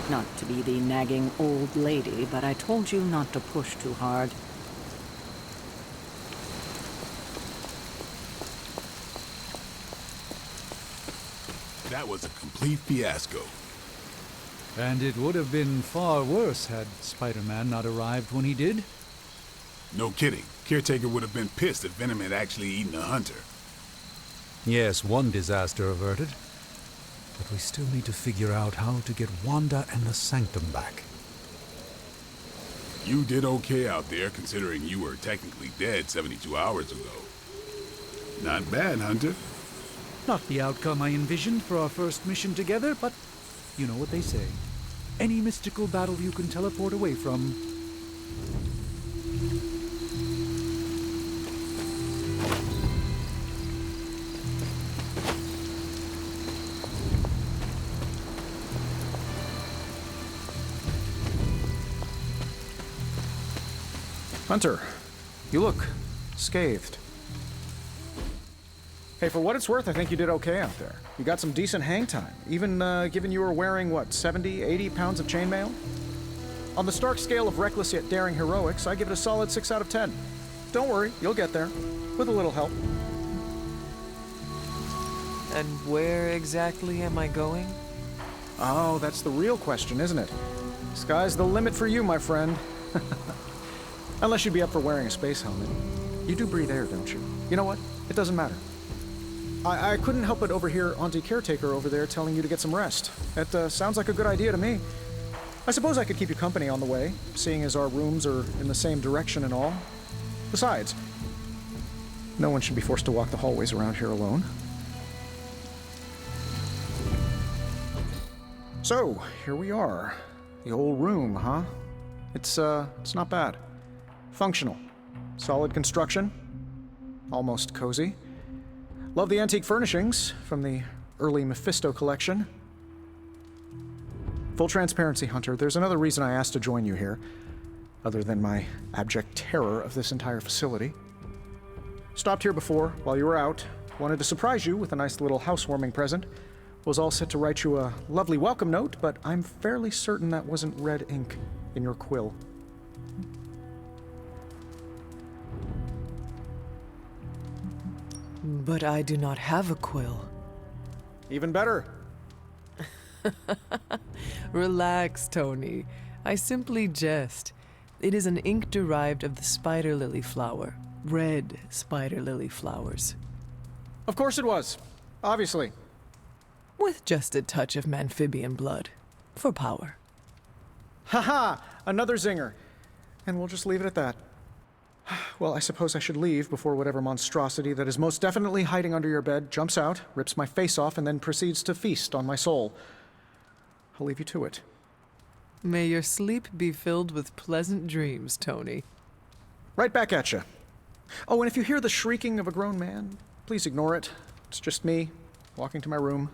Not to be the nagging old lady, but I told you not to push too hard. That was a complete fiasco. And it would have been far worse had Spider-Man not arrived when he did. No kidding. Caretaker would have been pissed if Venom had actually eaten a hunter. Yes, one disaster averted. But we still need to figure out how to get Wanda and the Sanctum back. You did okay out there, considering you were technically dead 72 hours ago. Not bad, Hunter. Not the outcome I envisioned for our first mission together, but you know what they say. Any mystical battle you can teleport away from. Hunter, you look scathed. Hey, for what it's worth, I think you did okay out there. You got some decent hang time, even given you were wearing, what, 70, 80 pounds of chainmail? On the Stark scale of reckless yet daring heroics, I give it a solid 6 out of 10. Don't worry, you'll get there, with a little help. And where exactly am I going? Oh, that's the real question, isn't it? Sky's the limit for you, my friend. Unless you'd be up for wearing a space helmet. You do breathe air, don't you? You know what? It doesn't matter. I couldn't help but overhear Auntie Caretaker over there telling you to get some rest. That sounds like a good idea to me. I suppose I could keep you company on the way, seeing as our rooms are in the same direction and all. Besides, no one should be forced to walk the hallways around here alone. So, here we are. The old room, huh? It's not bad. Functional. Solid construction. Almost cozy. Love the antique furnishings from the early Mephisto collection. Full transparency, Hunter, there's another reason I asked to join you here, other than my abject terror of this entire facility. Stopped here before, while you were out. Wanted to surprise you with a nice little housewarming present. Was all set to write you a lovely welcome note, but I'm fairly certain that wasn't red ink in your quill. But I do not have a quill. Even better. Relax, Tony. I simply jest. It is an ink derived of the spider lily flower. Red spider lily flowers. Of course it was. Obviously. With just a touch of amphibian blood. For power. Haha! Another zinger. And we'll just leave it at that. Well, I suppose I should leave before whatever monstrosity that is most definitely hiding under your bed jumps out, rips my face off, and then proceeds to feast on my soul. I'll leave you to it. May your sleep be filled with pleasant dreams, Tony. Right back at you. Oh, and if you hear the shrieking of a grown man, please ignore it. It's just me, walking to my room.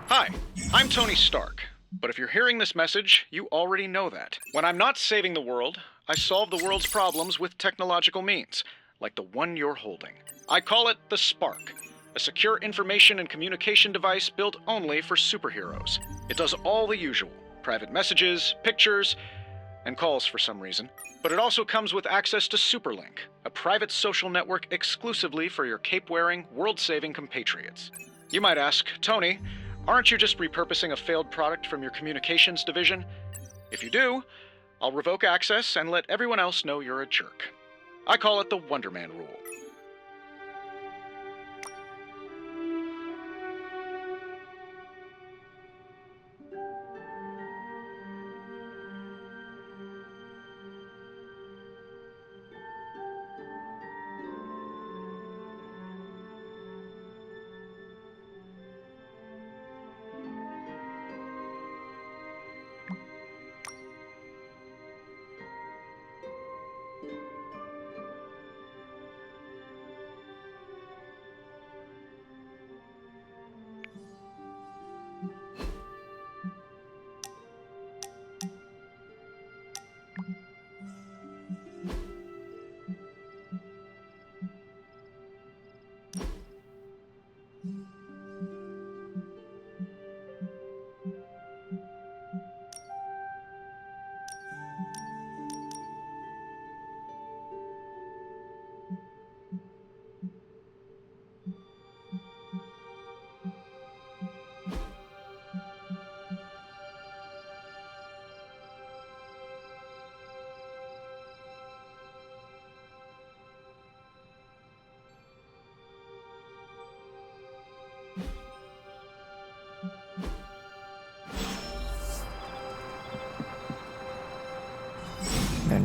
Hi, I'm Tony Stark. But if you're hearing this message, you already know that. When I'm not saving the world, I solve the world's problems with technological means, like the one you're holding. I call it the Spark, a secure information and communication device built only for superheroes. It does all the usual, private messages, pictures, and calls for some reason. But it also comes with access to Superlink, a private social network exclusively for your cape-wearing, world-saving compatriots. You might ask, Tony, aren't you just repurposing a failed product from your communications division? If you do, I'll revoke access and let everyone else know you're a jerk. I call it the Wonder Man rule.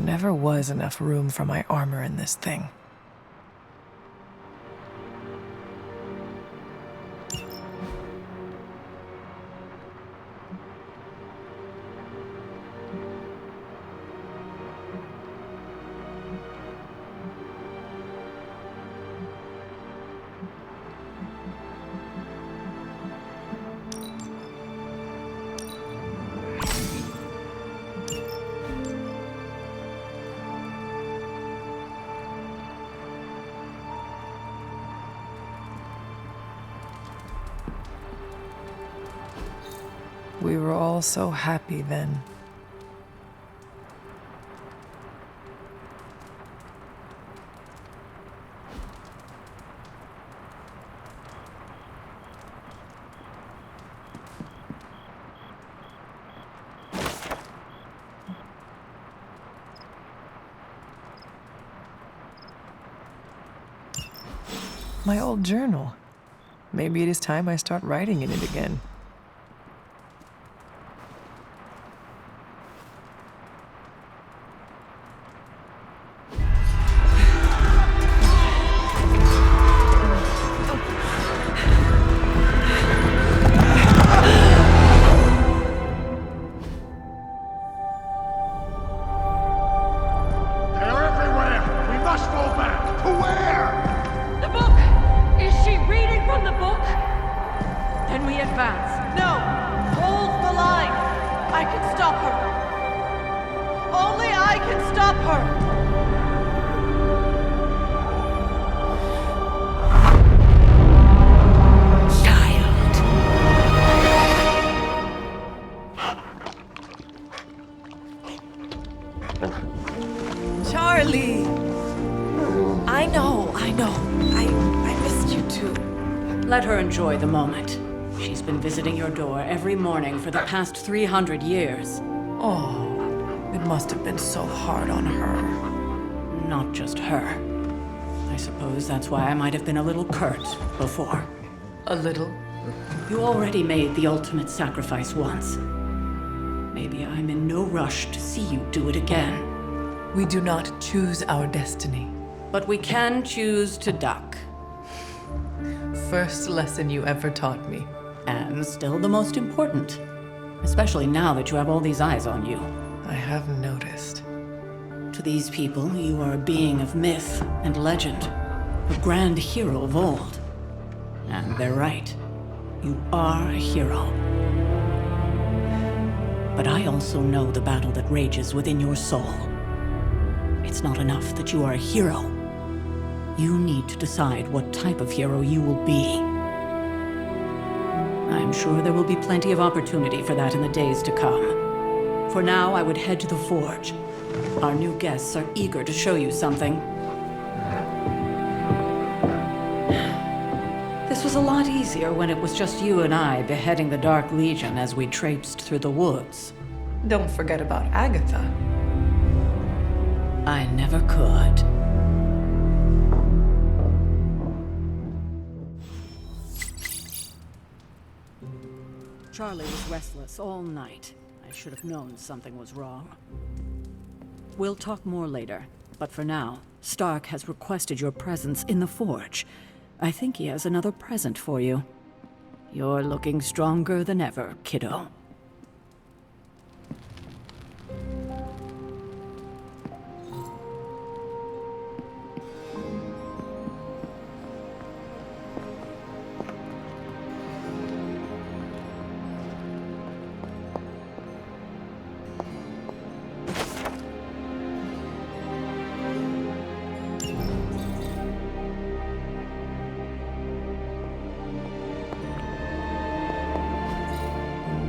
never was enough room for my armor in this thing. We were all so happy then. My old journal. Maybe it is time I start writing in it again. They're everywhere! We must fall back! To where? The book! Is she reading from the book? Then we advance. No! Hold the line! I can stop her! Only I can stop her! Charlie! I know. I missed you too. Let her enjoy the moment. She's been visiting your door every morning for the past 300 years. Oh, it must have been so hard on her. Not just her. I suppose that's why I might have been a little curt before. A little. You already made the ultimate sacrifice once. Maybe I'm in no rush to see you do it again. We do not choose our destiny. But we can choose to duck. First lesson you ever taught me. And still the most important. Especially now that you have all these eyes on you. I have noticed. To these people, you are a being of myth and legend. A grand hero of old. And they're right. You are a hero. But I also know the battle that rages within your soul. It's not enough that you are a hero. You need to decide what type of hero you will be. I'm sure there will be plenty of opportunity for that in the days to come. For now, I would head to the forge. Our new guests are eager to show you something. This was a lot easier when it was just you and I beheading the Dark Legion as we traipsed through the woods. Don't forget about Agatha. I never could. Charlie was restless all night. I should have known something was wrong. We'll talk more later, but for now, Stark has requested your presence in the forge. I think he has another present for you. You're looking stronger than ever, kiddo.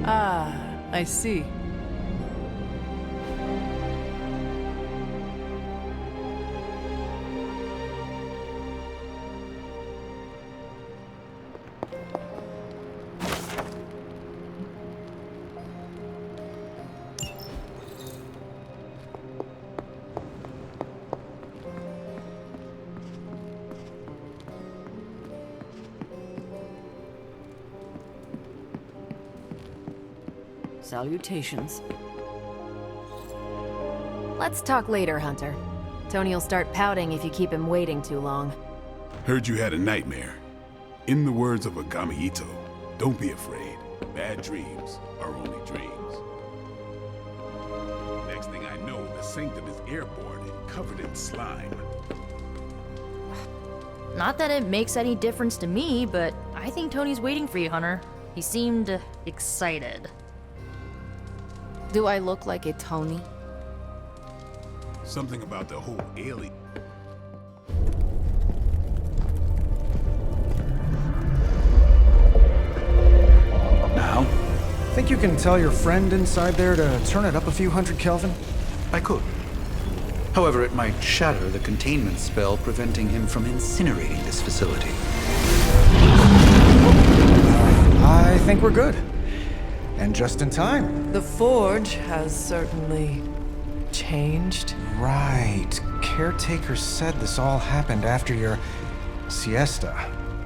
Ah, I see. Salutations. Let's talk later, Hunter. Tony'll start pouting if you keep him waiting too long. Heard you had a nightmare. In the words of Agami Ito, don't be afraid. Bad dreams are only dreams. Next thing I know, the Sanctum is airborne and covered in slime. Not that it makes any difference to me, but I think Tony's waiting for you, Hunter. He seemed excited. Do I look like a Tony? Something about the whole alien. Now? Think you can tell your friend inside there to turn it up a few hundred Kelvin? I could. However, it might shatter the containment spell preventing him from incinerating this facility. I think we're good. And just in time. The Forge has certainly changed. Right. Caretaker said this all happened after your siesta.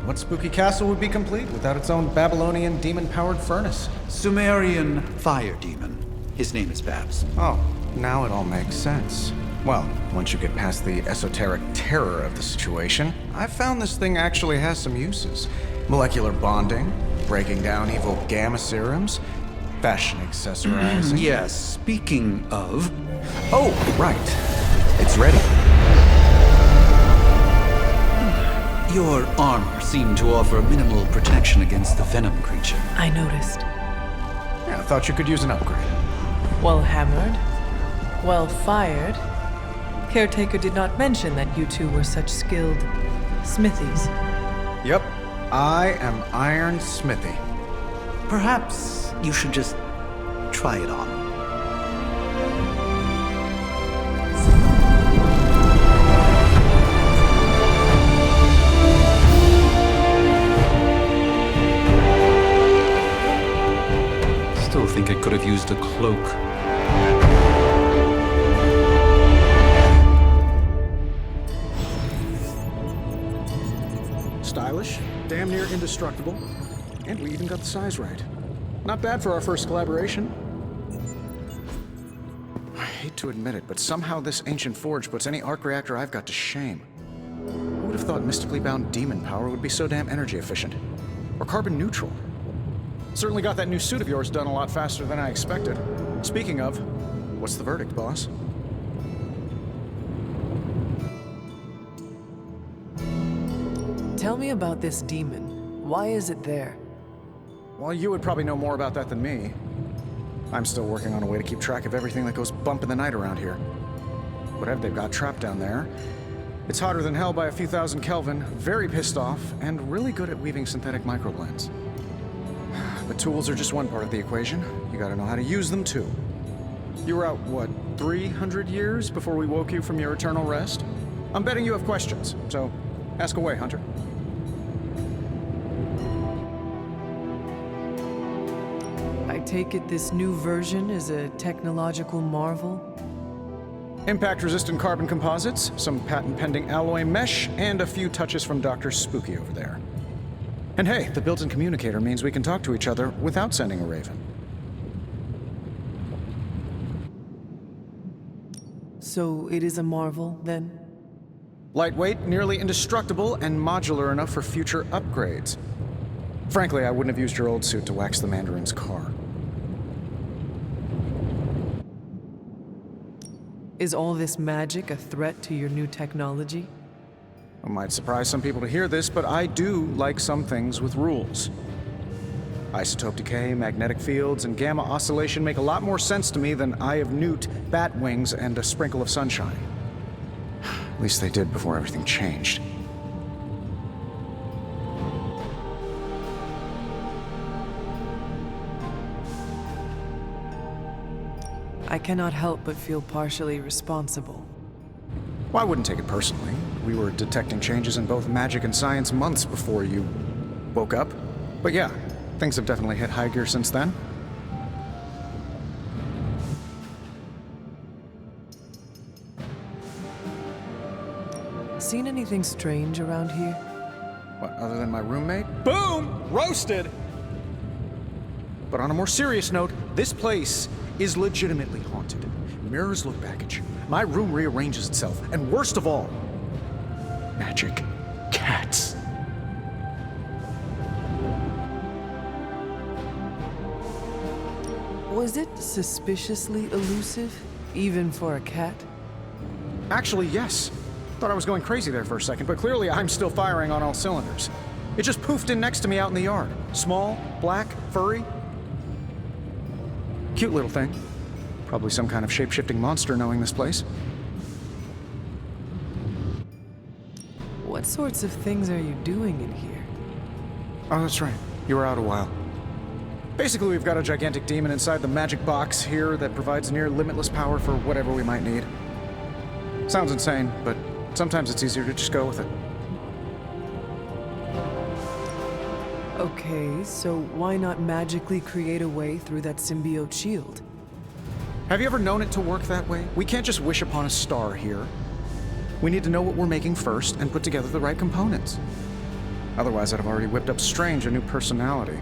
What spooky castle would be complete without its own Babylonian demon-powered furnace? Sumerian fire demon. His name is Babs. Oh, now it all makes sense. Well, once you get past the esoteric terror of the situation, I've found this thing actually has some uses. Molecular bonding, breaking down evil gamma serums, fashion accessorizing. Yes, speaking of... Oh, right. It's ready. Your armor seemed to offer minimal protection against the venom creature. I noticed. Yeah, I thought you could use an upgrade. Well hammered, well fired. Caretaker did not mention that you two were such skilled smithies. Yep, I am Iron Smithy. Perhaps you should just try it on. Still think I could have used a cloak. Stylish, damn near indestructible, and we even got the size right. Not bad for our first collaboration. I hate to admit it, but somehow this ancient forge puts any arc reactor I've got to shame. Who would have thought mystically bound demon power would be so damn energy efficient? Or carbon neutral? Certainly got that new suit of yours done a lot faster than I expected. Speaking of, what's the verdict, boss? Tell me about this demon. Why is it there? Well, you would probably know more about that than me. I'm still working on a way to keep track of everything that goes bump in the night around here. Whatever they've got trapped down there, it's hotter than hell by a few thousand Kelvin, very pissed off, and really good at weaving synthetic microblends. The tools are just one part of the equation. You gotta know how to use them too. You were out, what, 300 years before we woke you from your eternal rest? I'm betting you have questions, so ask away, Hunter. I take it this new version is a technological marvel? Impact-resistant carbon composites, some patent-pending alloy mesh, and a few touches from Dr. Spooky over there. And hey, the built-in communicator means we can talk to each other without sending a raven. So it is a marvel, then? Lightweight, nearly indestructible, and modular enough for future upgrades. Frankly, I wouldn't have used your old suit to wax the Mandarin's car. Is all this magic a threat to your new technology? It might surprise some people to hear this, but I do like some things with rules. Isotope decay, magnetic fields, and gamma oscillation make a lot more sense to me than Eye of Newt, bat wings, and a sprinkle of sunshine. At least they did before everything changed. I cannot help but feel partially responsible. Well, I wouldn't take it personally. We were detecting changes in both magic and science months before you woke up. But yeah, things have definitely hit high gear since then. Seen anything strange around here? What, other than my roommate? Boom! Roasted! But on a more serious note, this place is legitimately haunted. Mirrors look back at you. my room rearranges itself. And worst of all, magic cats. Was it suspiciously elusive, even for a cat? Actually, yes. Thought I was going crazy there for a second, but clearly I'm still firing on all cylinders. It just poofed in next to me out in the yard. Small, black, furry. Cute little thing. Probably some kind of shape-shifting monster knowing this place. What sorts of things are you doing in here? Oh, that's right. You were out a while. Basically, we've got a gigantic demon inside the magic box here that provides near limitless power for whatever we might need. Sounds insane, but sometimes it's easier to just go with it. Okay, so why not magically create a way through that symbiote shield? Have you ever known it to work that way? We can't just wish upon a star here. We need to know what we're making first and put together the right components. Otherwise, I'd have already whipped up Strange a new personality.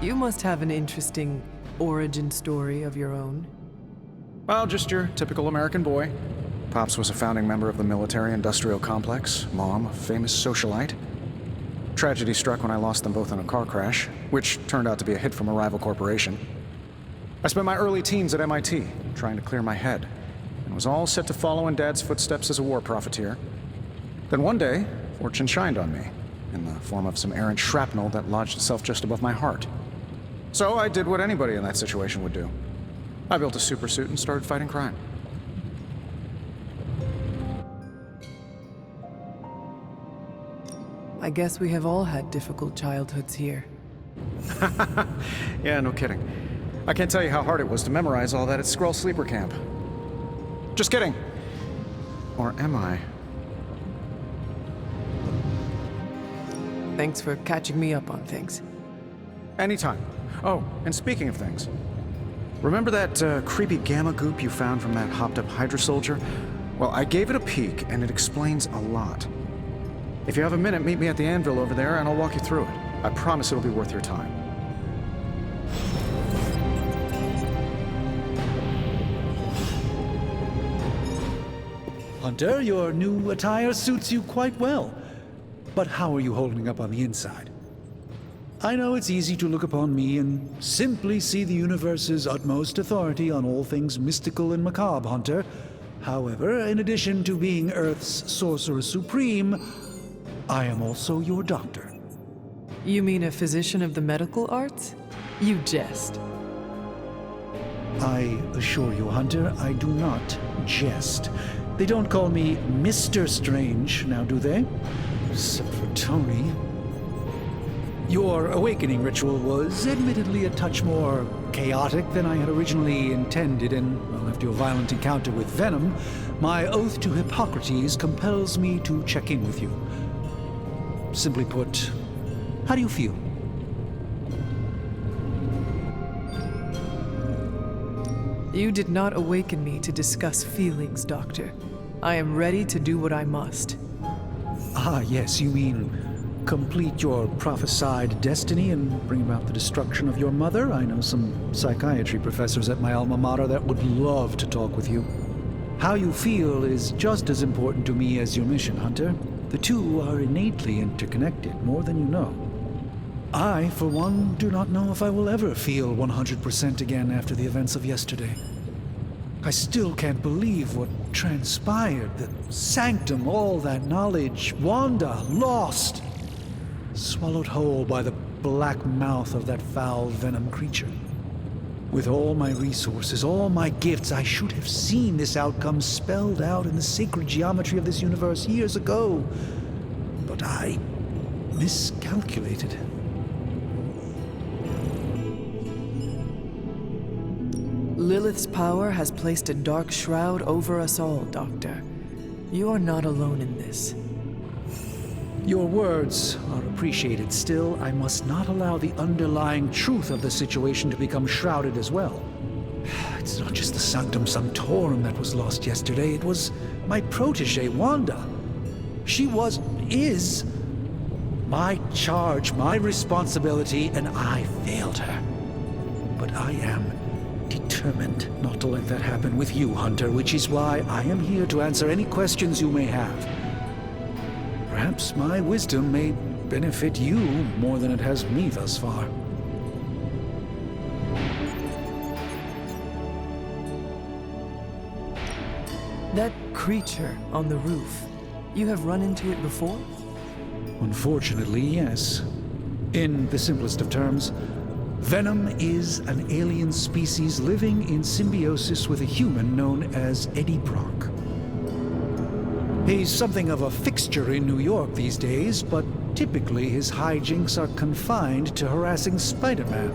You must have an interesting origin story of your own. Well, just your typical American boy. Pops was a founding member of the military-industrial complex. Mom, a famous socialite. Tragedy struck when I lost them both in a car crash, which turned out to be a hit from a rival corporation. I spent my early teens at MIT, trying to clear my head, and was all set to follow in Dad's footsteps as a war profiteer. Then one day, fortune shined on me, in the form of some errant shrapnel that lodged itself just above my heart. So I did what anybody in that situation would do. I built a supersuit and started fighting crime. I guess we have all had difficult childhoods here. Yeah, no kidding. I can't tell you how hard it was to memorize all that at Skrull Sleeper Camp. Just kidding. Or am I? Thanks for catching me up on things. Anytime. Oh, and speaking of things, remember that creepy gamma goop you found from that hopped-up Hydra soldier? Well, I gave it a peek, and it explains a lot. If you have a minute, meet me at the anvil over there, and I'll walk you through it. I promise it'll be worth your time. Hunter, your new attire suits you quite well. But how are you holding up on the inside? I know it's easy to look upon me and simply see the universe's utmost authority on all things mystical and macabre, Hunter. However, in addition to being Earth's Sorcerer Supreme, I am also your doctor. You mean a physician of the medical arts? You jest. I assure you, Hunter, I do not jest. They don't call me Mr. Strange, now do they? Except for Tony. Your awakening ritual was admittedly a touch more chaotic than I had originally intended, and, well, after your violent encounter with Venom, my oath to Hippocrates compels me to check in with you. Simply put, how do you feel? You did not awaken me to discuss feelings, Doctor. I am ready to do what I must. Ah, yes, you mean complete your prophesied destiny and bring about the destruction of your mother? I know some psychiatry professors at my alma mater that would love to talk with you. How you feel is just as important to me as your mission, Hunter. The two are innately interconnected, more than you know. I, for one, do not know if I will ever feel 100% again after the events of yesterday. I still can't believe what transpired, the sanctum, all that knowledge, Wanda, lost, swallowed whole by the black mouth of that foul Venom creature. With all my resources, all my gifts, I should have seen this outcome spelled out in the sacred geometry of this universe years ago. But I miscalculated. Lilith's power has placed a dark shroud over us all, Doctor. You are not alone in this. Your words are appreciated. Still, I must not allow the underlying truth of the situation to become shrouded as well. It's not just the Sanctum Sanctorum that was lost yesterday. It was my protege, Wanda. She is my charge, my responsibility, and I failed her. but I am determined not to let that happen with you, Hunter, which is why I am here to answer any questions you may have. Perhaps my wisdom may benefit you more than it has me thus far. That creature on the roof, you have run into it before? Unfortunately, yes. In the simplest of terms, Venom is an alien species living in symbiosis with a human known as Eddie Brock. He's something of a fixture in New York these days, but typically his hijinks are confined to harassing Spider-Man.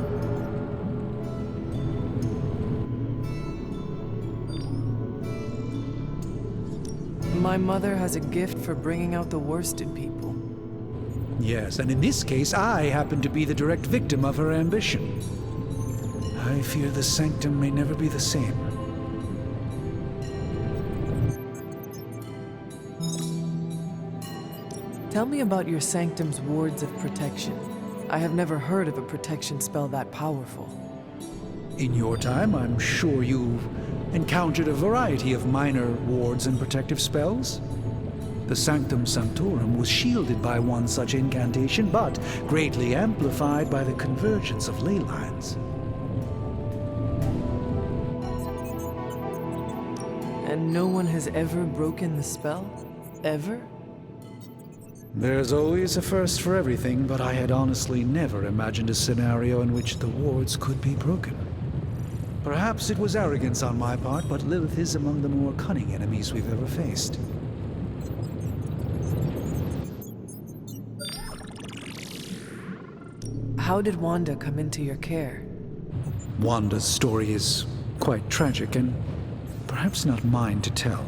My mother has a gift for bringing out the worst in people. Yes, and in this case, I happen to be the direct victim of her ambition. I fear the Sanctum may never be the same. Tell me about your Sanctum's wards of protection. I have never heard of a protection spell that powerful. In your time, I'm sure you've encountered a variety of minor wards and protective spells. The Sanctum Sanctorum was shielded by one such incantation, but greatly amplified by the convergence of ley lines. And no one has ever broken the spell? Ever? There's always a first for everything, but I had honestly never imagined a scenario in which the wards could be broken. Perhaps it was arrogance on my part, but Lilith is among the more cunning enemies we've ever faced. How did Wanda come into your care? Wanda's story is quite tragic, and perhaps not mine to tell.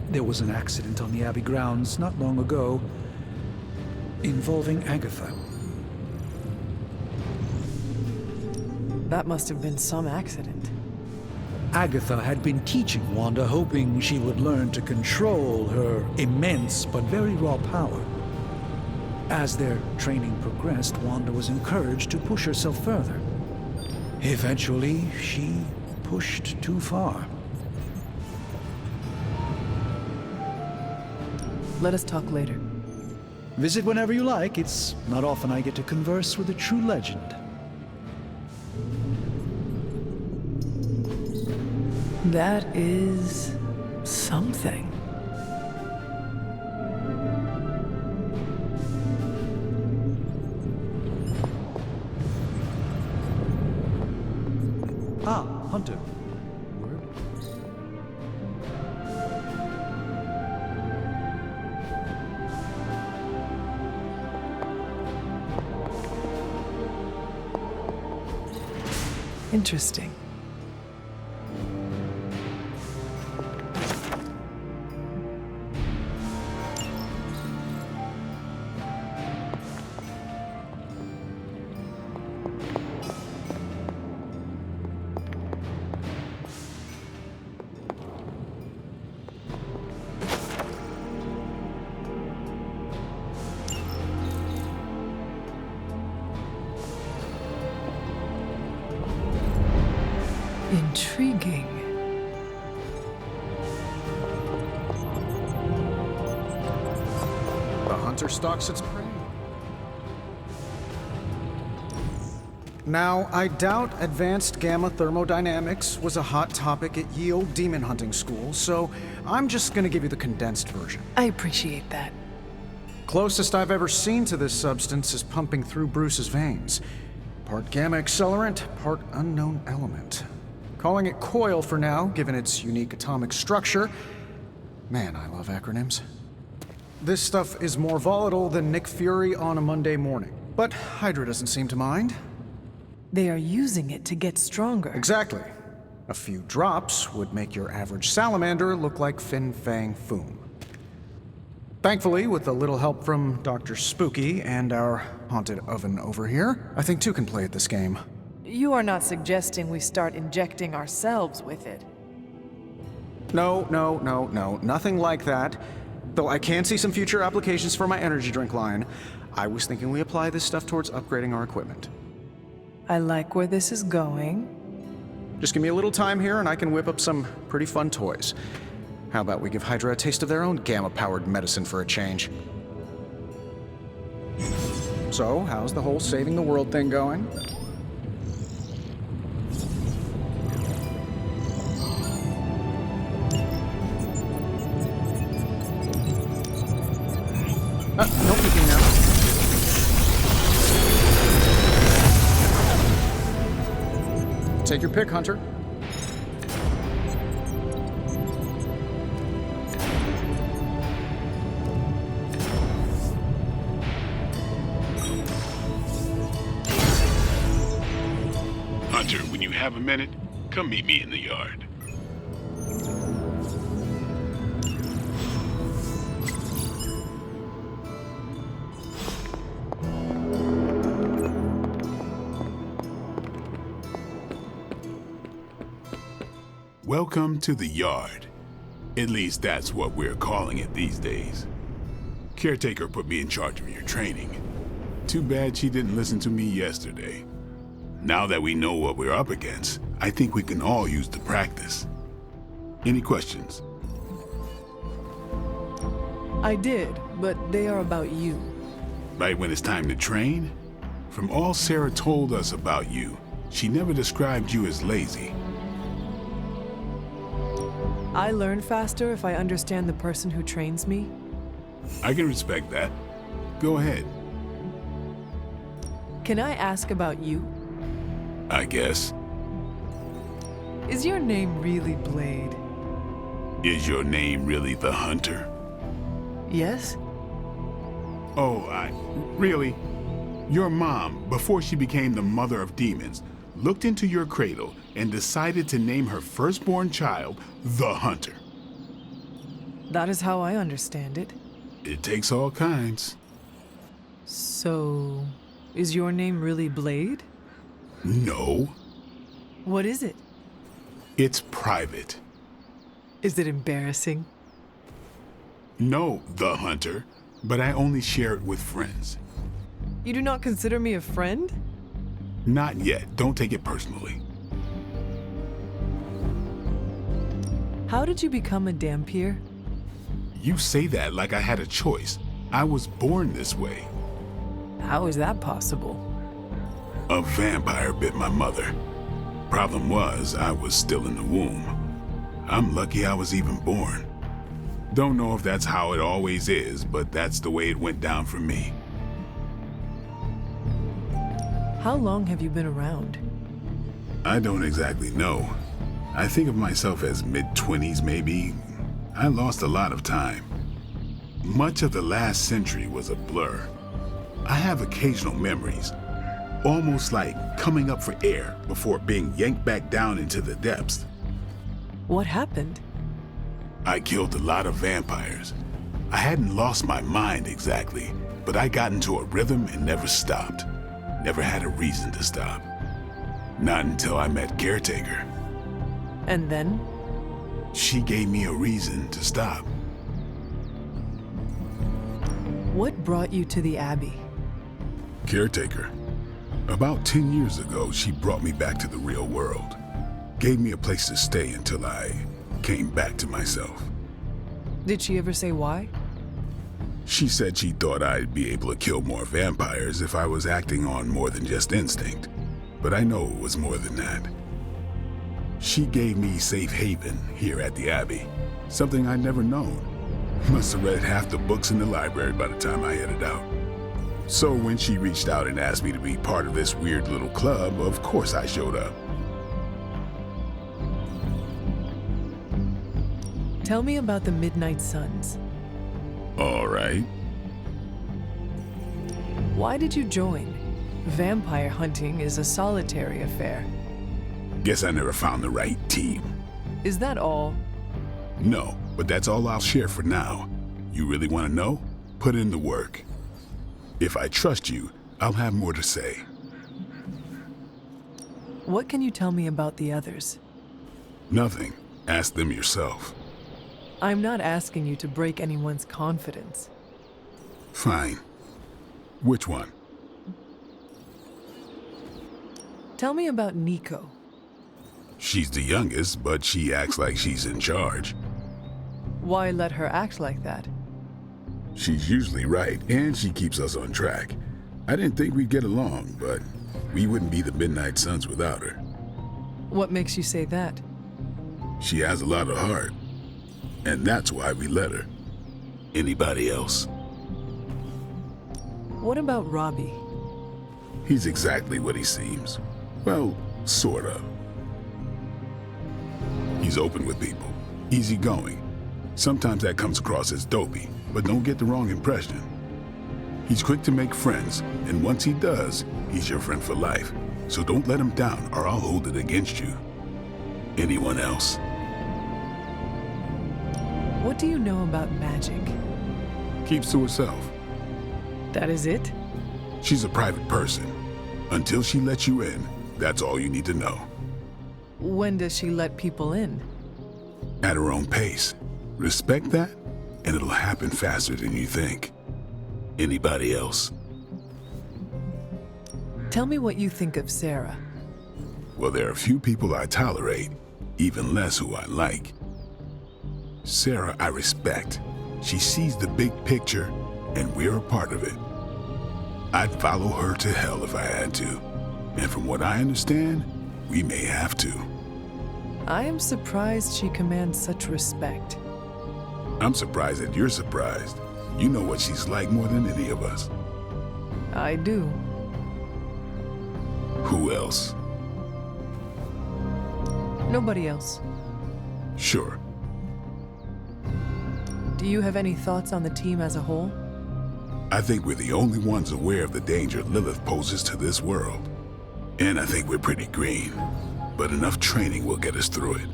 There was an accident on the Abbey grounds not long ago involving Agatha. That must have been some accident. Agatha had been teaching Wanda, hoping she would learn to control her immense but very raw power. As their training progressed, Wanda was encouraged to push herself further. Eventually, she pushed too far. Let us talk later. Visit whenever you like. It's not often I get to converse with a true legend. That is something. Ah, Hunter. Word? Interesting. Intriguing. The hunter stalks its prey. Now, I doubt advanced gamma thermodynamics was a hot topic at ye olde demon hunting school, so I'm just gonna give you the condensed version. I appreciate that. Closest I've ever seen to this substance is pumping through Bruce's veins. Part gamma accelerant, part unknown element. Calling it Coil for now, given its unique atomic structure. Man, I love acronyms. This stuff is more volatile than Nick Fury on a Monday morning. But Hydra doesn't seem to mind. They are using it to get stronger. Exactly. A few drops would make your average salamander look like Fin Fang Foom. Thankfully, with a little help from Dr. Spooky and our haunted oven over here, I think two can play at this game. You are not suggesting we start injecting ourselves with it. No, nothing like that. Though I can see some future applications for my energy drink line. I was thinking we apply this stuff towards upgrading our equipment. I like where this is going. Just give me a little time here and I can whip up some pretty fun toys. How about we give Hydra a taste of their own gamma-powered medicine for a change? So, how's the whole saving the world thing going? No peeking now. Take your pick, Hunter. Hunter, when you have a minute, come meet me in the yard. Welcome to the yard. At least that's what we're calling it these days. Caretaker put me in charge of your training. Too bad she didn't listen to me yesterday. Now that we know what we're up against, I think we can all use the practice. Any questions? I did, but they are about you. Right when it's time to train? From all Sarah told us about you, she never described you as lazy. I learn faster if I understand the person who trains me. I can respect that. Go ahead. Can I ask about you? I guess. Is your name really Blade? Is your name really the Hunter? Yes? Oh, really? Your mom, before she became the mother of demons, looked into your cradle and decided to name her firstborn child the Hunter. That is how I understand it. It takes all kinds. So, is your name really Blade? No. What is it? It's private. Is it embarrassing? No, the Hunter, but I only share it with friends. You do not consider me a friend? Not yet. Don't take it personally. How did you become a Dhampir? You say that like I had a choice. I was born this way. How is that possible? A vampire bit my mother. Problem was, I was still in the womb. I'm lucky I was even born. Don't know if that's how it always is, but that's the way it went down for me. How long have you been around? I don't exactly know. I think of myself as mid-20s, maybe. I lost a lot of time. Much of the last century was a blur. I have occasional memories, almost like coming up for air before being yanked back down into the depths. What happened? I killed a lot of vampires. I hadn't lost my mind exactly, but I got into a rhythm and never stopped. Never had a reason to stop. Not until I met Caretaker. And then? She gave me a reason to stop. What brought you to the Abbey? Caretaker. About 10 years ago, she brought me back to the real world. Gave me a place to stay until I came back to myself. Did she ever say why? She said she thought I'd be able to kill more vampires if I was acting on more than just instinct. But I know it was more than that. She gave me safe haven here at the Abbey, something I'd never known. Must have read half the books in the library by the time I headed out. So when she reached out and asked me to be part of this weird little club, of course I showed up. Tell me about the Midnight Suns. All right. Why did you join? Vampire hunting is a solitary affair. Guess I never found the right team. Is that all? No, but that's all I'll share for now. You really want to know? Put in the work. If I trust you, I'll have more to say. What can you tell me about the others? Nothing. Ask them yourself. I'm not asking you to break anyone's confidence. Fine. Which one? Tell me about Nico. She's the youngest, but she acts like she's in charge. Why let her act like that? She's usually right, and she keeps us on track. I didn't think we'd get along, but we wouldn't be the Midnight Suns without her. What makes you say that? She has a lot of heart, and that's why we let her. Anybody else? What about Robbie? He's exactly what he seems. Well, sort of. He's open with people, easygoing. Sometimes that comes across as dopey, but don't get the wrong impression. He's quick to make friends, and once he does, he's your friend for life. So don't let him down, or I'll hold it against you. Anyone else? What do you know about magic? Keeps to herself. That is it? She's a private person. Until she lets you in, that's all you need to know. When does she let people in? At her own pace. Respect that, and it'll happen faster than you think. Anybody else? Tell me what you think of Sarah. Well, there are a few people I tolerate, even less who I like. Sarah, I respect. She sees the big picture, and we're a part of it. I'd follow her to hell if I had to. And from what I understand, we may have to. I am surprised she commands such respect. I'm surprised that you're surprised. You know what she's like more than any of us. I do. Who else? Nobody else. Sure. Do you have any thoughts on the team as a whole? I think we're the only ones aware of the danger Lilith poses to this world. And I think we're pretty green. But enough training will get us through it.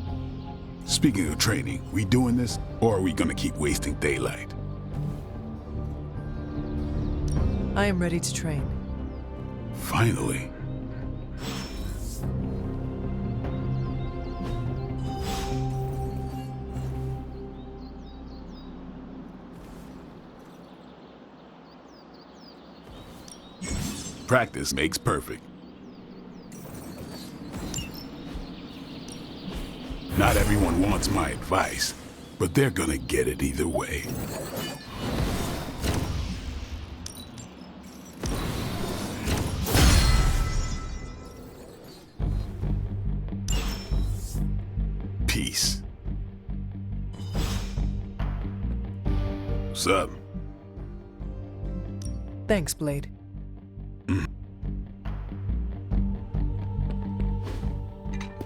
Speaking of training, we doing this, or are we gonna keep wasting daylight? I am ready to train. Finally. Practice makes perfect. Not everyone wants my advice, but they're gonna get it either way. Peace. What's up? Thanks, Blade.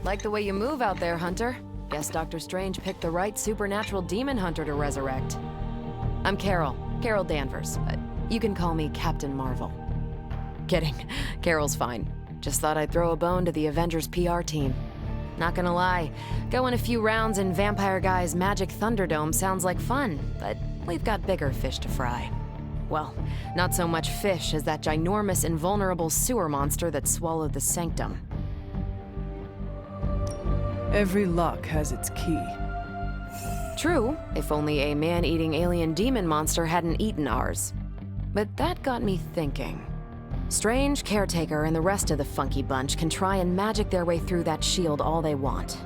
Like the way you move out there, Hunter. Guess Dr. Strange picked the right supernatural demon hunter to resurrect. I'm Carol Danvers, but you can call me Captain Marvel. Kidding, Carol's fine. Just thought I'd throw a bone to the Avengers PR team. Not gonna lie, going a few rounds in Vampire Guy's Magic Thunderdome sounds like fun, but we've got bigger fish to fry. Well, not so much fish as that ginormous invulnerable sewer monster that swallowed the Sanctum. Every lock has its key. True, if only a man-eating alien demon monster hadn't eaten ours. But that got me thinking. Strange, Caretaker, and the rest of the funky bunch can try and magic their way through that shield all they want.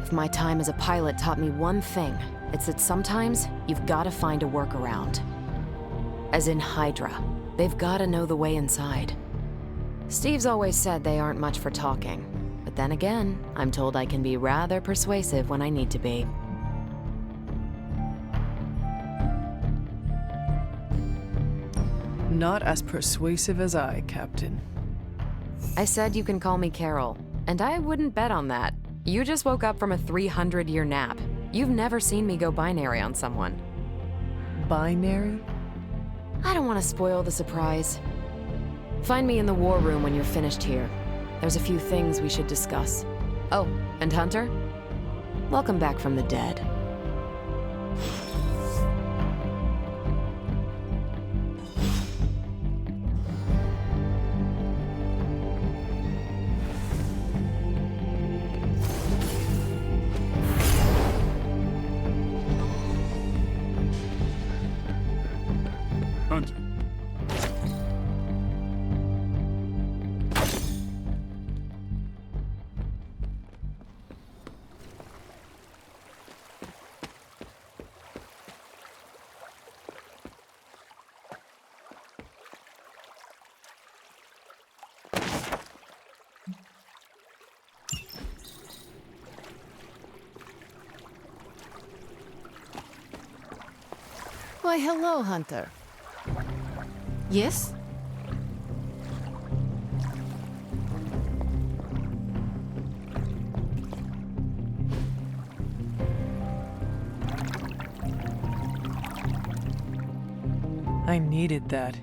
If my time as a pilot taught me one thing, it's that sometimes you've gotta find a workaround. As in Hydra, they've gotta know the way inside. Steve's always said they aren't much for talking. But then again, I'm told I can be rather persuasive when I need to be. Not as persuasive as I, Captain. I said you can call me Carol, and I wouldn't bet on that. You just woke up from a 300-year nap. You've never seen me go binary on someone. Binary? I don't want to spoil the surprise. Find me in the war room when you're finished here. There's a few things we should discuss. Oh, and Hunter? Welcome back from the dead. Hunter. Why, hello, Hunter. Yes? I needed that.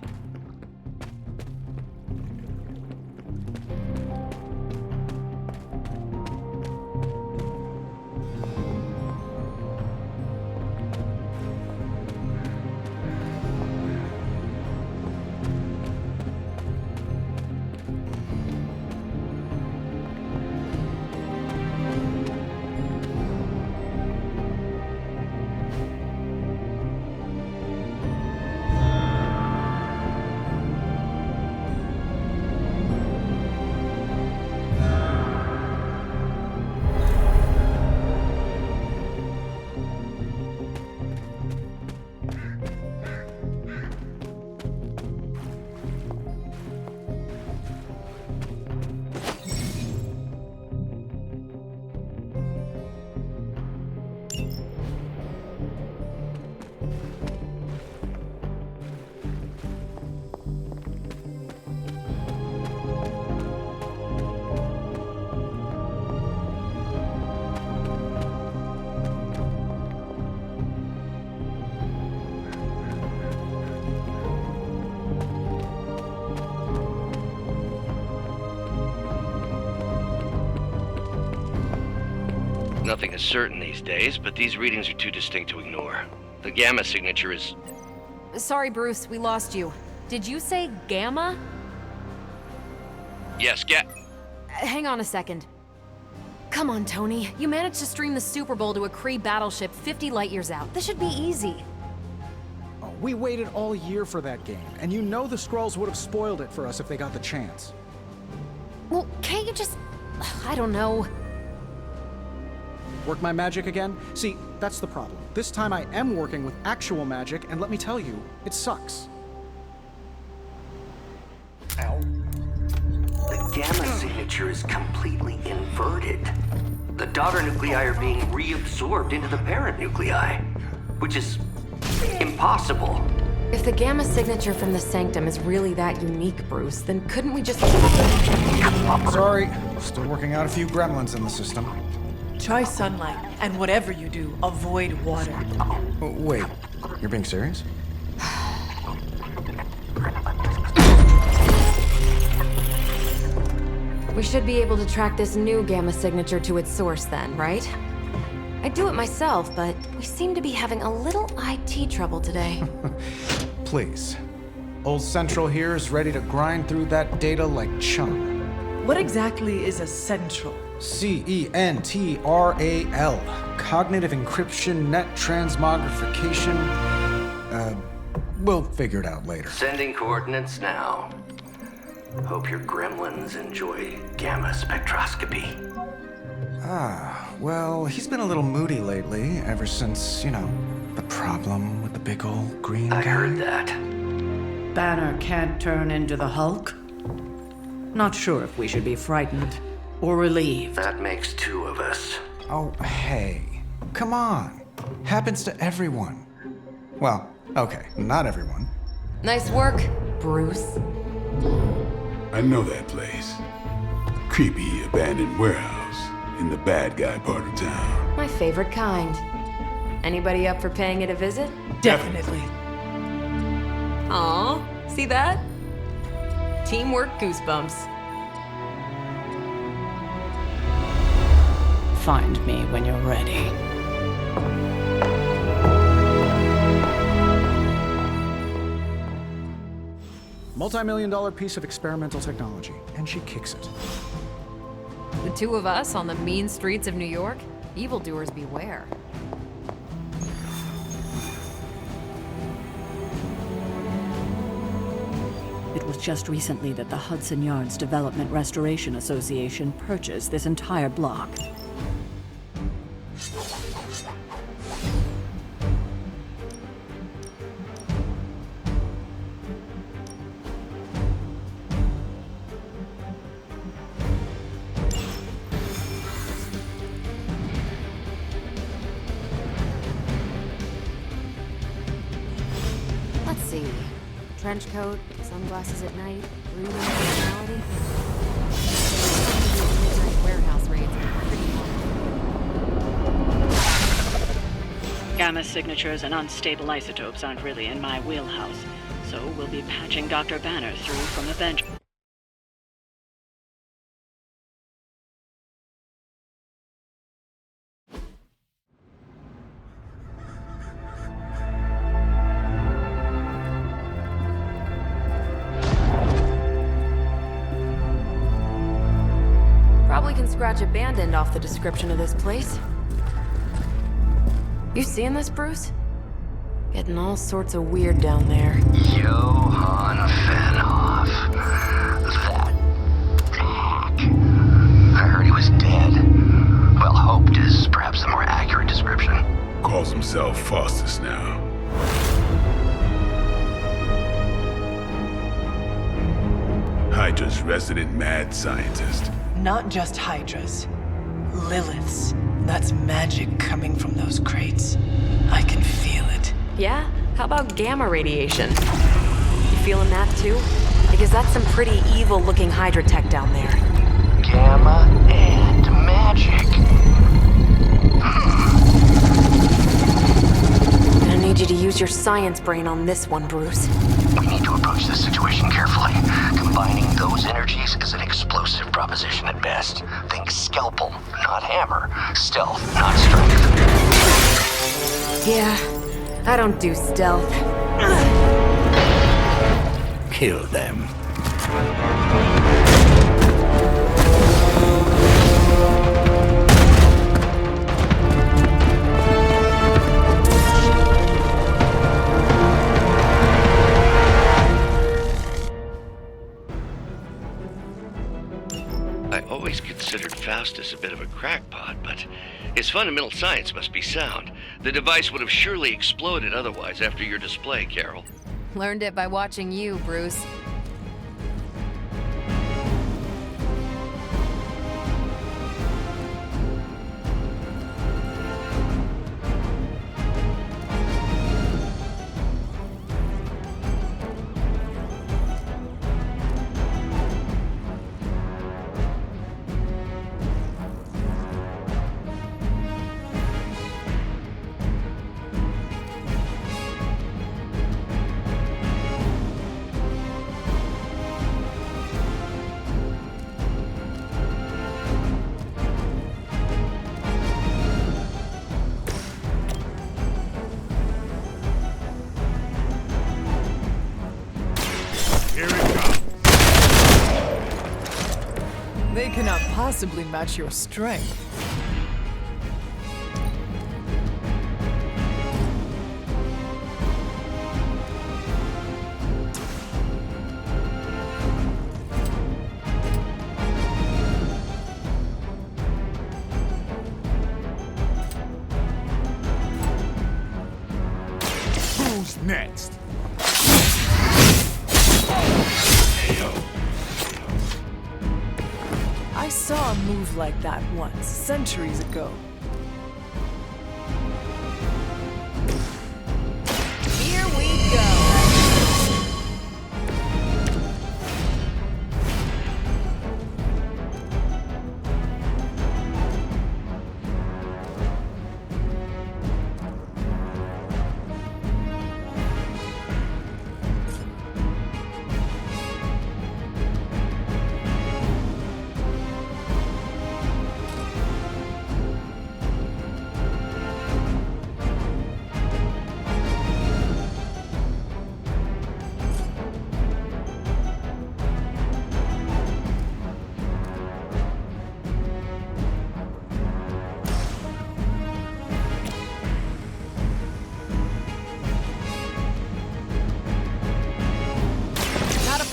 Nothing is certain these days, but these readings are too distinct to ignore. The gamma signature is... Sorry, Bruce, we lost you. Did you say Gamma? Yes, Hang on a second. Come on, Tony. You managed to stream the Super Bowl to a Kree battleship 50 light years out. This should be easy. Oh, we waited all year for that game, and you know the Skrulls would have spoiled it for us if they got the chance. Well, can't you just... I don't know. Work my magic again? See, that's the problem. This time I am working with actual magic, and let me tell you, it sucks. Ow. The gamma signature is completely inverted. The daughter nuclei are being reabsorbed into the parent nuclei, which is impossible. If the gamma signature from the Sanctum is really that unique, Bruce, then couldn't we just... Sorry, still working out a few gremlins in the system. Try sunlight, and whatever you do, avoid water. Oh, wait, you're being serious? We should be able to track this new gamma signature to its source then, right? I'd do it myself, but we seem to be having a little IT trouble today. Please. Old Central here is ready to grind through that data like chum. What exactly is a central? CENTRAL. Cognitive encryption, net transmogrification. We'll figure it out later. Sending coordinates now. Hope your gremlins enjoy gamma spectroscopy. Ah, well, he's been a little moody lately, ever since, you know, the problem with the big old green guy. I heard that. Banner can't turn into the Hulk? Not sure if we should be frightened or relieved. That makes two of us. Oh, hey. Come on. Happens to everyone. Well, okay, not everyone. Nice work, Bruce. I know that place. Creepy abandoned warehouse in the bad guy part of town. My favorite kind. Anybody up for paying it a visit? Definitely. Aw, see that? Teamwork goosebumps. Find me when you're ready. Multi-million-dollar piece of experimental technology, and she kicks it. The two of us on the mean streets of New York? Evildoers beware. It was just recently that the Hudson Yards Development Restoration Association purchased this entire block. see. Trench coat, sunglasses at night, brooding personality. Midnight warehouse raids are pretty common. Gamma signatures and unstable isotopes aren't really in my wheelhouse, so we'll be patching Dr. Banner through from Avenger. Probably can scratch abandoned off the description of this place. You seeing this, Bruce? Getting all sorts of weird down there. Johann Fenhoff. That hack. I heard he was dead. Well, hoped is perhaps the more accurate description. Calls himself Faustus now. Hydra's resident mad scientist. Not just Hydras. Liliths. That's magic coming from those crates. I can feel it. Yeah? How about gamma radiation? You feeling that too? Because that's some pretty evil-looking Hydra tech down there. Gamma and magic. I need you to use your science brain on this one, Bruce. We need to approach this situation carefully. Combining those energies is an explosive proposition at best. Think scalpel, not hammer. Stealth, not strength. Yeah, I don't do stealth. Kill them. I always considered Faustus a bit of a crackpot, but his fundamental science must be sound. The device would have surely exploded otherwise after your display, Carol. Learned it by watching you, Bruce. They cannot possibly match your strength. Who's next? I saw a move like that once, centuries ago. Here we go.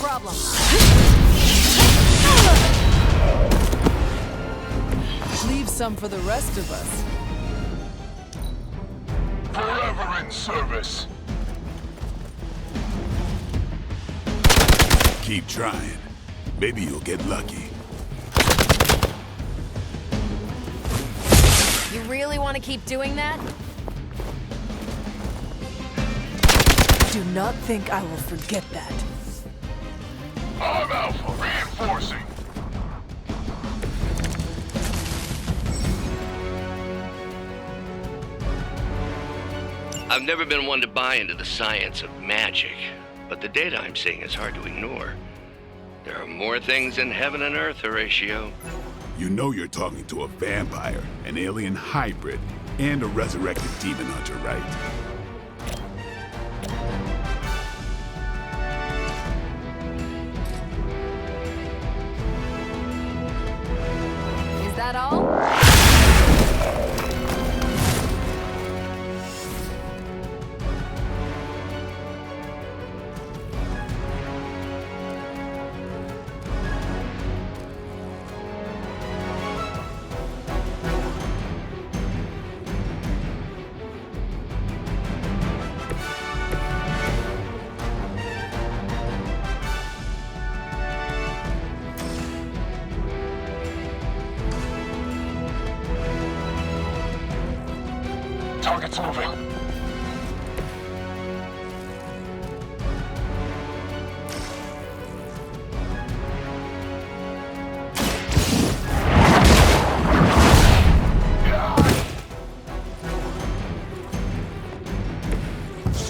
Problem. Leave some for the rest of us. Forever in service. Keep trying. Maybe you'll get lucky. You really want to keep doing that? Do not think I will forget that. Arm Alpha reinforcing. I've never been one to buy into the science of magic, but the data I'm seeing is hard to ignore. There are more things in heaven and earth, Horatio. You know you're talking to a vampire, an alien hybrid, and a resurrected demon hunter, right? Is that all? Target's moving.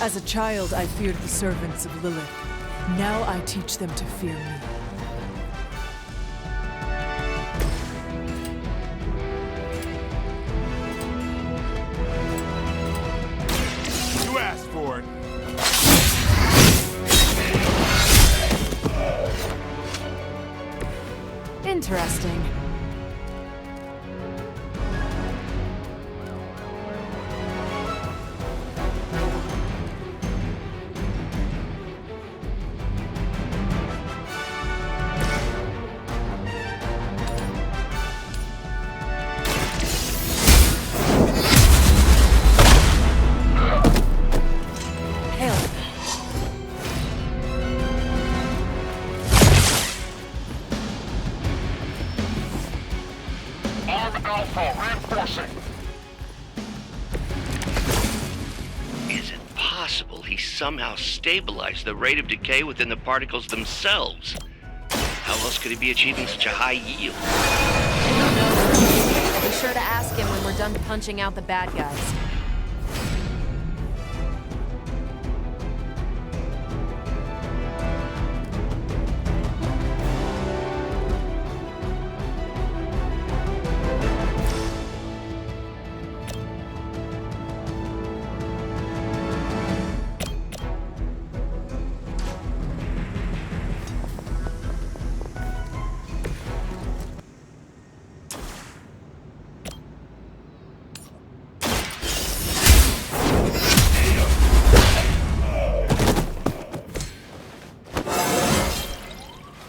As a child, I feared the servants of Lilith. Now I teach them to fear me. You asked for it. Interesting. Arm Alpha reinforcing. Is it possible he somehow stabilized the rate of decay within the particles themselves? How else could he be achieving such a high yield? Be sure to ask him when we're done punching out the bad guys.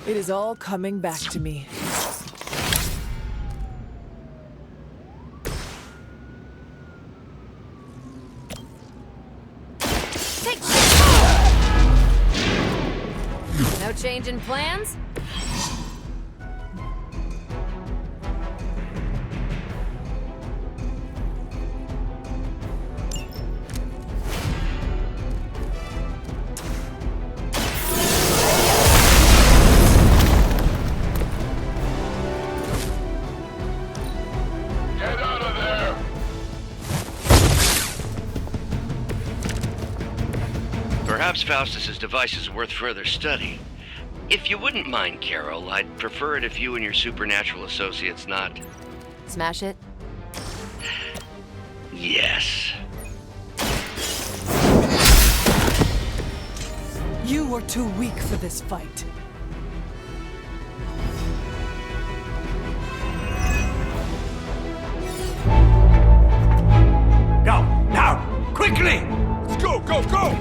It is all coming back to me. No change in plans? Get out of there. Perhaps Faustus's device is worth further study. If you wouldn't mind, Carol, I'd prefer it if you and your supernatural associates not... Smash it? Yes. You were too weak for this fight. Go, now, quickly! Let's go, go, go!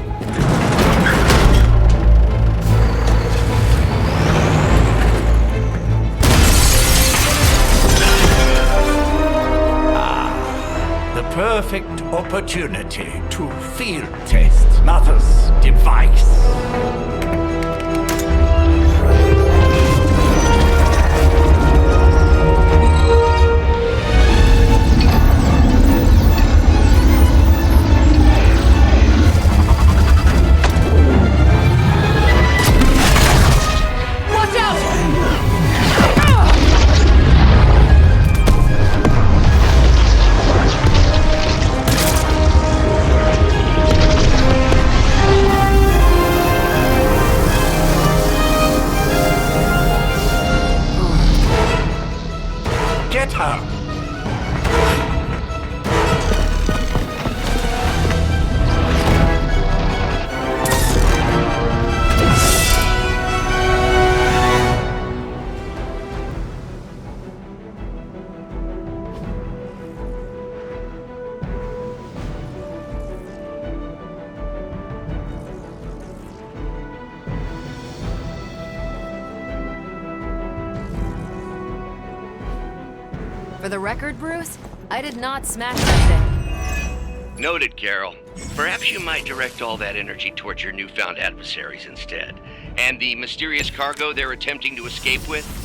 The perfect opportunity to field test Mother's device. For the record, Bruce, I did not smash that thing. Noted, Carol. Perhaps you might direct all that energy towards your newfound adversaries instead. And the mysterious cargo they're attempting to escape with?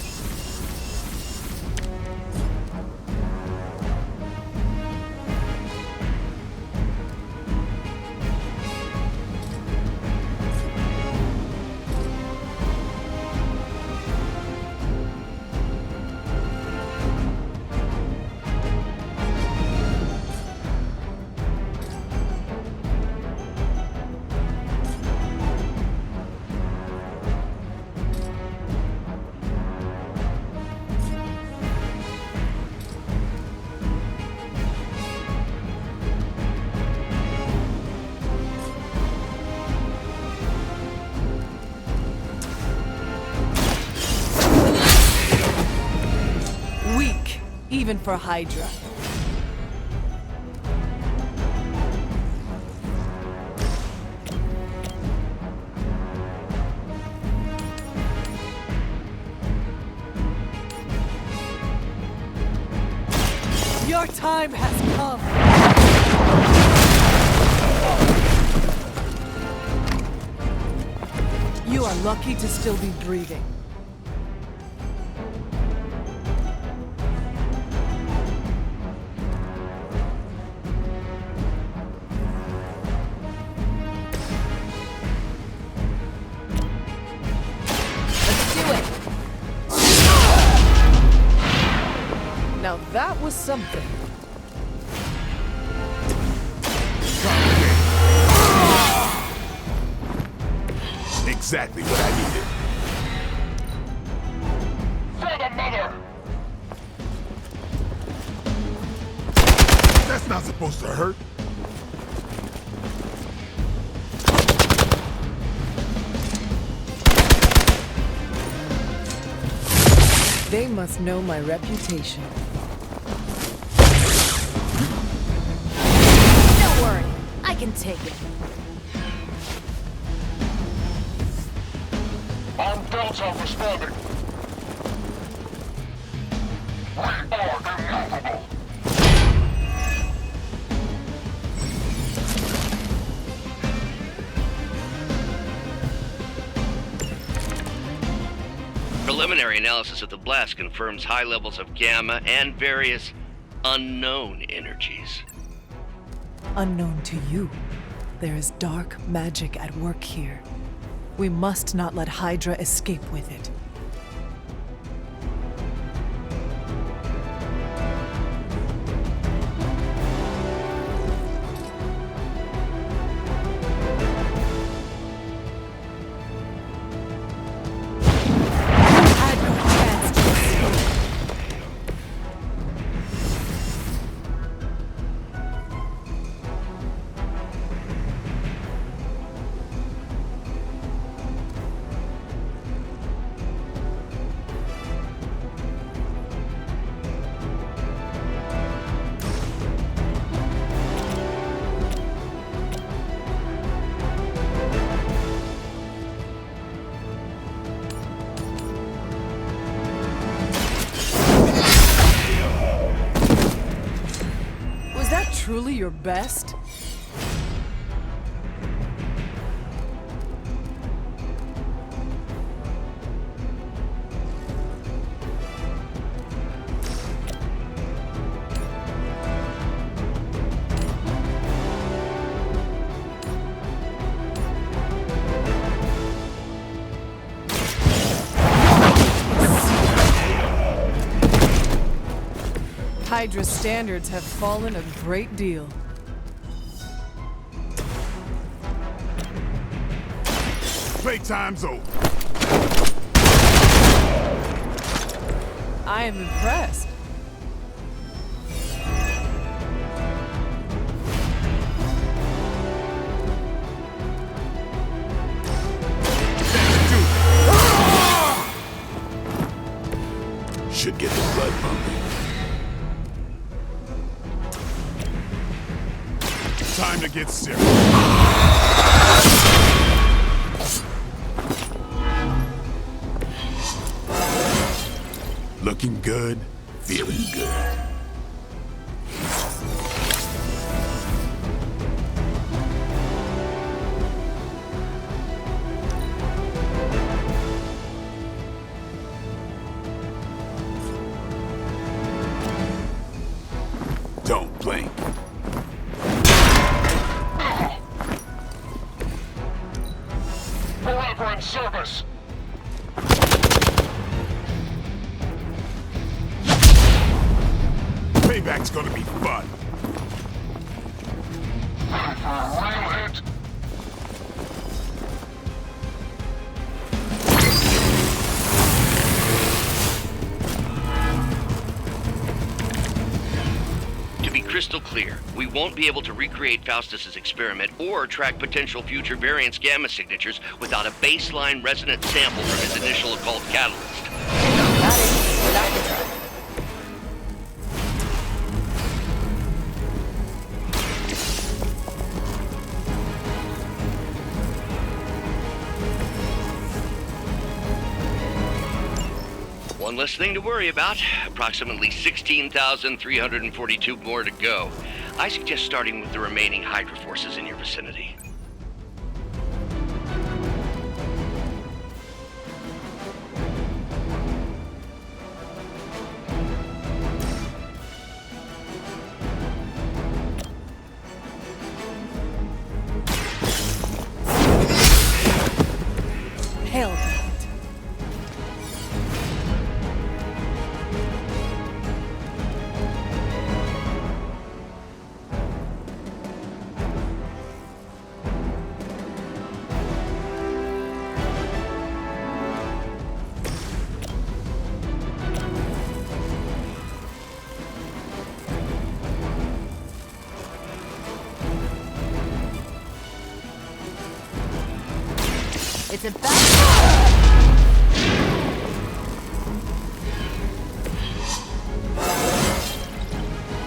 Even for Hydra. Your time has come. You are lucky to still be breathing. Now that was something. Exactly what I needed. For the mother! That's not supposed to hurt. They must know my reputation. Don't worry, I can take it. On Delta responding. We are immovable. Preliminary analysis of the blast confirms high levels of gamma and various unknown energies. Unknown to you, there is dark magic at work here. We must not let Hydra escape with it. Truly your best? Hydra's standards have fallen a great deal. Playtime's over. I am impressed. Should get the blood pumping. Time to get serious. Looking good, feeling good. We're in service. Payback's gonna be fun. Ready for a real hit? To be crystal clear, we won't be able to recreate Faustus's experiment or track potential future variance gamma signatures without a baseline resonant sample from his initial occult catalyst. Got it. Without the truck. One less thing to worry about. Approximately 16,342 more to go. I suggest starting with the remaining Hydra forces in your vicinity. Hellbound. It's a bad.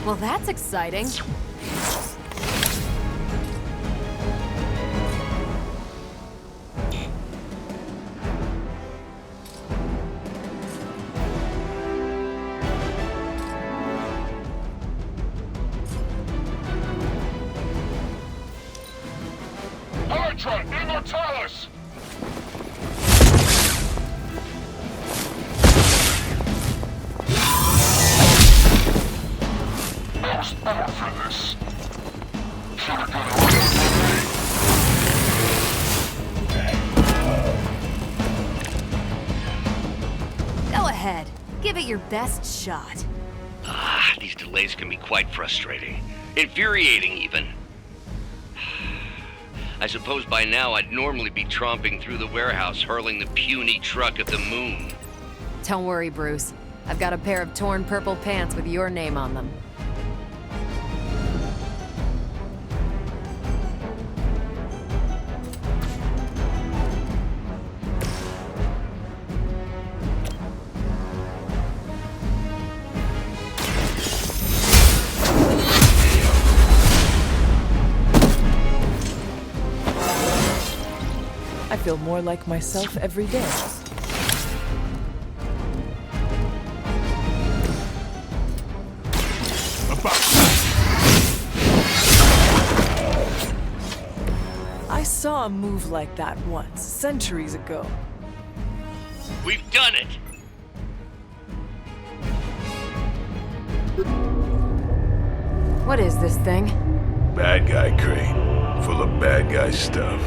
Well, that's exciting. Hydra Immortalis! I was born for this. Should've got Go ahead. Give it your best shot. Ah, these delays can be quite frustrating. Infuriating, even. I suppose by now I'd normally be tromping through the warehouse, hurling the puny truck at the moon. Don't worry, Bruce. I've got a pair of torn purple pants with your name on them. I feel more like myself every day. I saw a move like that once, centuries ago. We've done it! What is this thing? Bad guy crate, full of bad guy stuff.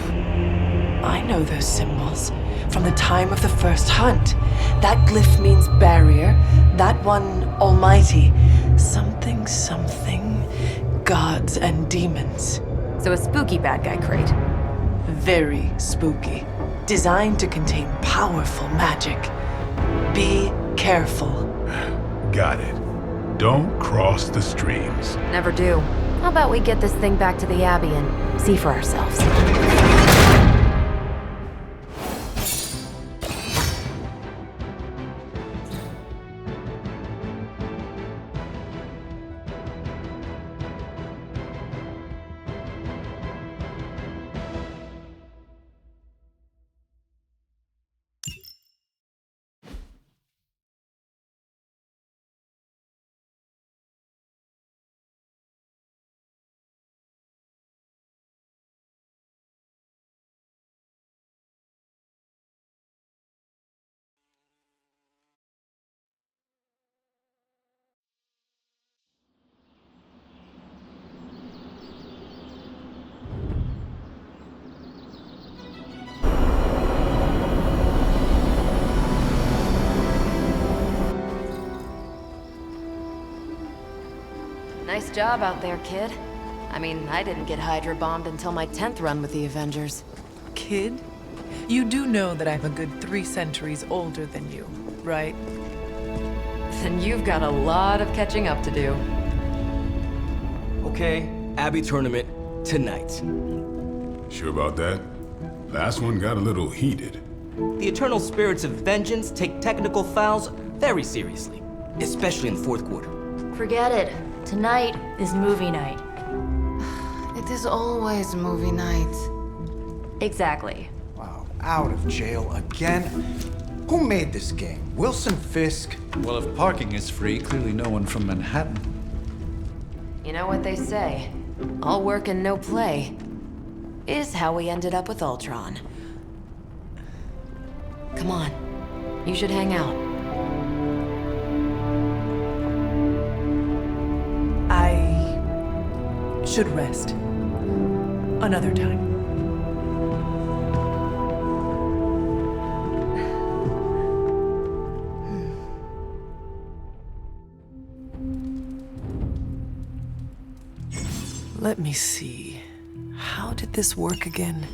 I know those symbols from the time of the first hunt. That glyph means barrier, that one almighty. Something, something, gods and demons. So a spooky bad guy crate. Very spooky. Designed to contain powerful magic. Be careful. Got it. Don't cross the streams. Never do. How about we get this thing back to the Abbey and see for ourselves? Nice job out there, kid. I mean, I didn't get Hydra bombed until my 10th run with the Avengers. Kid, you do know that I'm a good 3 centuries older than you, right? Then you've got a lot of catching up to do. Okay, Abbey tournament tonight. Sure about that? Last one got a little heated. The Eternal Spirits of Vengeance take technical fouls very seriously, especially in the fourth quarter. Forget it. Tonight is movie night. It is always movie night. Exactly. Wow, out of jail again? Who made this game? Wilson Fisk? Well, if parking is free, clearly no one from Manhattan. You know what they say? All work and no play is how we ended up with Ultron. Come on. You should hang out. I should rest. Another time. Let me see. How did this work again?